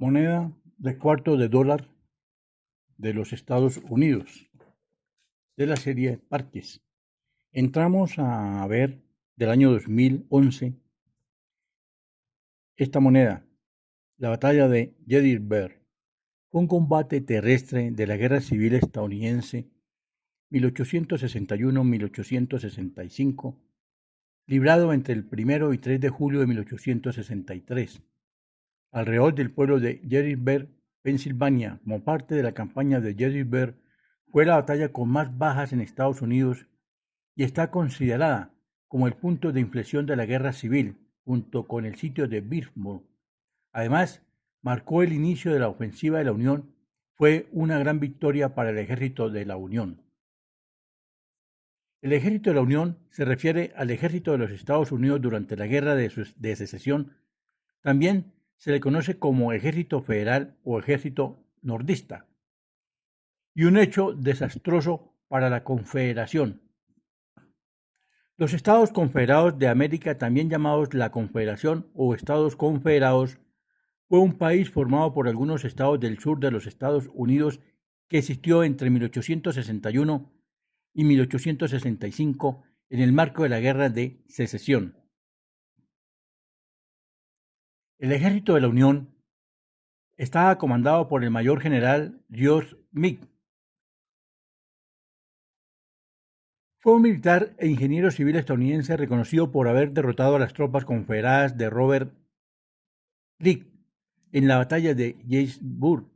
Moneda de cuarto de dólar de los Estados Unidos, de la serie Parques. Entramos a ver del año 2011 esta moneda, la batalla de Gettysburg. Fue un combate terrestre de la Guerra Civil Estadounidense 1861-1865, librado entre el 1 y 3 de julio de 1863, alrededor del pueblo de Gettysburg, Pensilvania, como parte de la campaña de Gettysburg. Fue la batalla con más bajas en Estados Unidos y está considerada como el punto de inflexión de la guerra civil, junto con el sitio de Vicksburg. Además, marcó el inicio de la ofensiva de la Unión. Fue una gran victoria para el ejército de la Unión. El ejército de la Unión se refiere al ejército de los Estados Unidos durante la guerra de secesión. También se le conoce como ejército federal o ejército nordista. Y un hecho desastroso para la Confederación. Los Estados Confederados de América, también llamados la Confederación o Estados Confederados, fue un país formado por algunos estados del sur de los Estados Unidos que existió entre 1861 y 1865 en el marco de la Guerra de Secesión. El ejército de la Unión estaba comandado por el mayor general George Meade. Fue un militar e ingeniero civil estadounidense reconocido por haber derrotado a las tropas confederadas de Robert Lee en la batalla de Gettysburg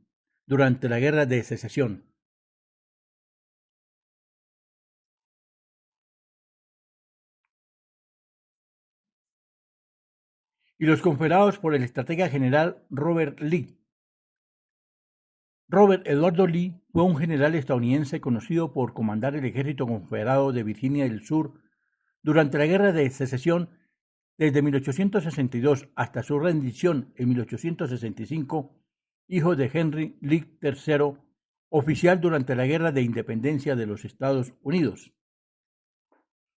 durante la Guerra de Secesión. Y los confederados por el estratega general Robert Lee. Robert Eduardo Lee fue un general estadounidense conocido por comandar el ejército confederado de Virginia del Sur durante la Guerra de Secesión desde 1862 hasta su rendición en 1865, hijo de Henry Lee III, oficial durante la Guerra de Independencia de los Estados Unidos.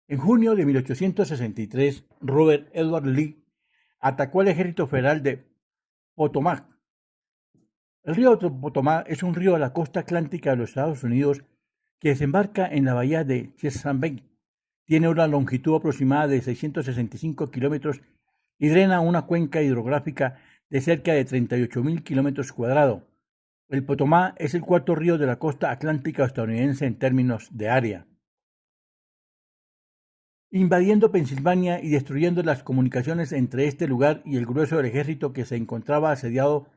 En junio de 1863, Robert Edward Lee atacó al ejército federal de Potomac. El río Potomac es un río de la costa atlántica de los Estados Unidos que desembarca en la bahía de Chesapeake. Tiene una longitud aproximada de 665 kilómetros y drena una cuenca hidrográfica de cerca de 38.000 kilómetros cuadrados. El Potomac es el cuarto río de la costa atlántica estadounidense en términos de área. Invadiendo Pensilvania y destruyendo las comunicaciones entre este lugar y el grueso del ejército que se encontraba asediado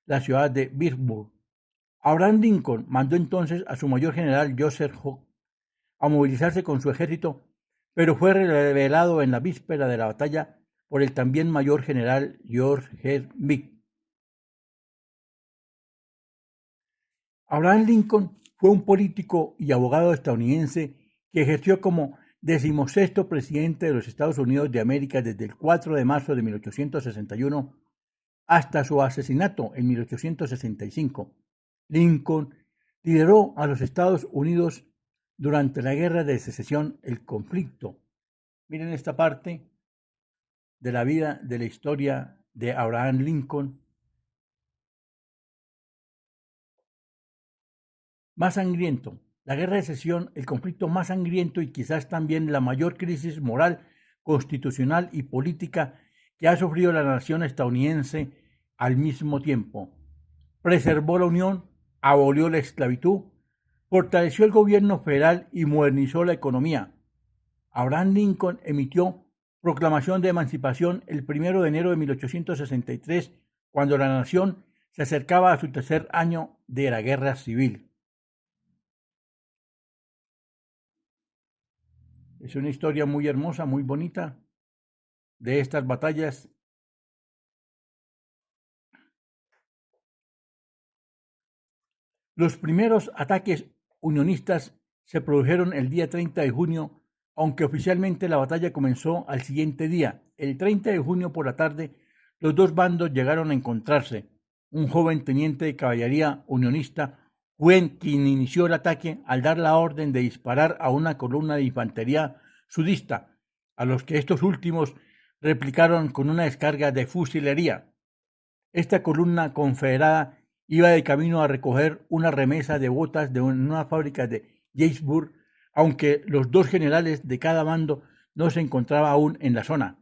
la ciudad de Vicksburg. Abraham Lincoln mandó entonces a su mayor general Joseph Howe a movilizarse con su ejército, pero fue revelado en la víspera de la batalla por el también mayor general George G. Meade. Abraham Lincoln fue un político y abogado estadounidense que ejerció como 16º presidente de los Estados Unidos de América desde el 4 de marzo de 1861 hasta su asesinato en 1865. Lincoln lideró a los Estados Unidos durante la Guerra de Secesión, el conflicto. Miren esta parte de la vida, de la historia de Abraham Lincoln. Más sangriento. La Guerra de Secesión, el conflicto más sangriento y quizás también la mayor crisis moral, constitucional y política que ha sufrido la nación estadounidense al mismo tiempo. Preservó la Unión, abolió la esclavitud, fortaleció el gobierno federal y modernizó la economía. Abraham Lincoln emitió proclamación de emancipación el 1 de enero de 1863, cuando la nación se acercaba a su tercer año de la guerra civil. Es una historia muy hermosa, muy bonita de estas batallas. Los primeros ataques unionistas se produjeron el día 30 de junio, aunque oficialmente la batalla comenzó al siguiente día. El 30 de junio por la tarde, los dos bandos llegaron a encontrarse. Un joven teniente de caballería unionista fue quien inició el ataque al dar la orden de disparar a una columna de infantería sudista, a los que estos últimos replicaron con una descarga de fusilería. Esta columna confederada iba de camino a recoger una remesa de botas de una fábrica de Gettysburg, aunque los dos generales de cada bando no se encontraban aún en la zona.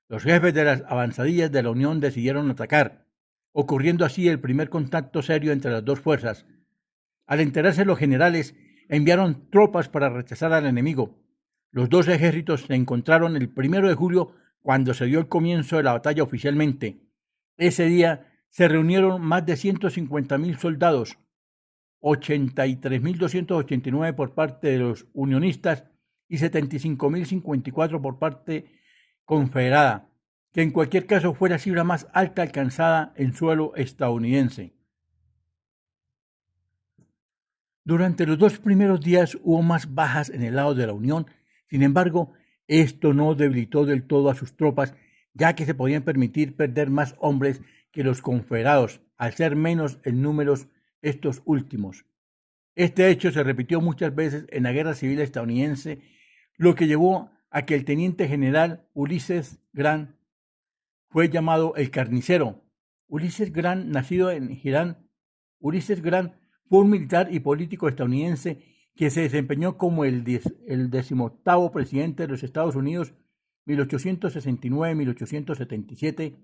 Los jefes de las avanzadillas de la Unión decidieron atacar, ocurriendo así el primer contacto serio entre las dos fuerzas. Al enterarse los generales, enviaron tropas para rechazar al enemigo. Los dos ejércitos se encontraron el 1 de julio, cuando se dio el comienzo de la batalla oficialmente. Ese día se reunieron más de 150.000 soldados, 83.289 por parte de los unionistas y 75.054 por parte confederada, que en cualquier caso fue la cifra más alta alcanzada en suelo estadounidense. Durante los 2 primeros días hubo más bajas en el lado de la Unión. Sin embargo, esto no debilitó del todo a sus tropas, ya que se podían permitir perder más hombres que los confederados, al ser menos en números estos últimos. Este hecho se repitió muchas veces en la Guerra Civil estadounidense, lo que llevó a que el teniente general Ulysses Grant fue llamado el Carnicero. Ulysses Grant, nacido en Irán, Ulysses Grant fue un militar y político estadounidense que se desempeñó como el 18º presidente de los Estados Unidos, 1869-1877.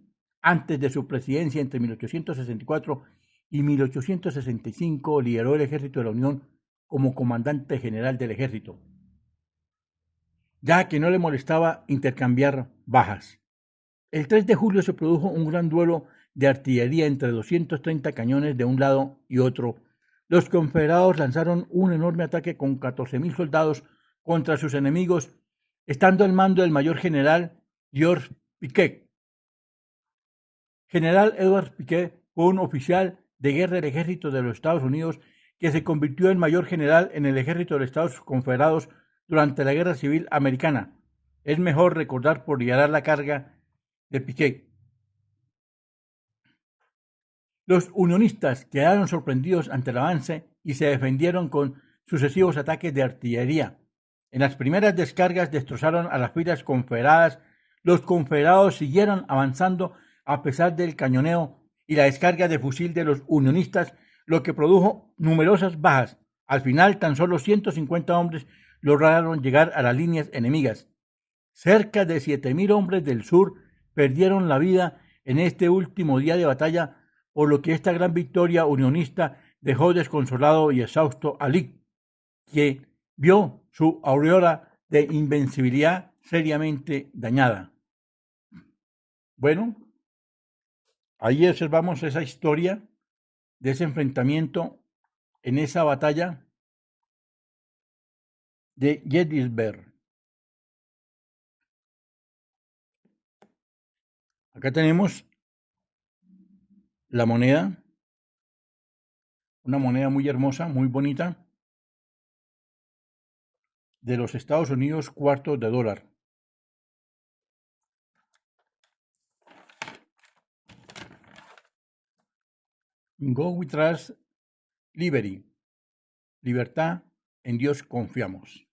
Antes de su presidencia, entre 1864 y 1865, lideró el ejército de la Unión como comandante general del ejército, ya que no le molestaba intercambiar bajas. El 3 de julio se produjo un gran duelo de artillería entre 230 cañones de un lado y otro. Los confederados lanzaron un enorme ataque con 14.000 soldados contra sus enemigos, estando al mando el mayor general George Piquet. General Edward Piquet fue un oficial de guerra del ejército de los Estados Unidos que se convirtió en mayor general en el ejército de los Estados Confederados durante la Guerra Civil Americana. Es mejor recordar por liderar la carga de Piquet. Los unionistas quedaron sorprendidos ante el avance y se defendieron con sucesivos ataques de artillería. En las primeras descargas destrozaron a las filas confederadas. Los confederados siguieron avanzando a pesar del cañoneo y la descarga de fusil de los unionistas, lo que produjo numerosas bajas. Al final, tan solo 150 hombres lograron llegar a las líneas enemigas. Cerca de 7.000 hombres del sur perdieron la vida en este último día de batalla, por lo que esta gran victoria unionista dejó desconsolado y exhausto a Lee, que vio su aureola de invencibilidad seriamente dañada. Bueno, ahí observamos esa historia de ese enfrentamiento en esa batalla de Gettysburg. Acá tenemos la moneda, una moneda muy hermosa, muy bonita, de los Estados Unidos, cuartos de dólar. In God we trust, liberty. Libertad, en Dios confiamos.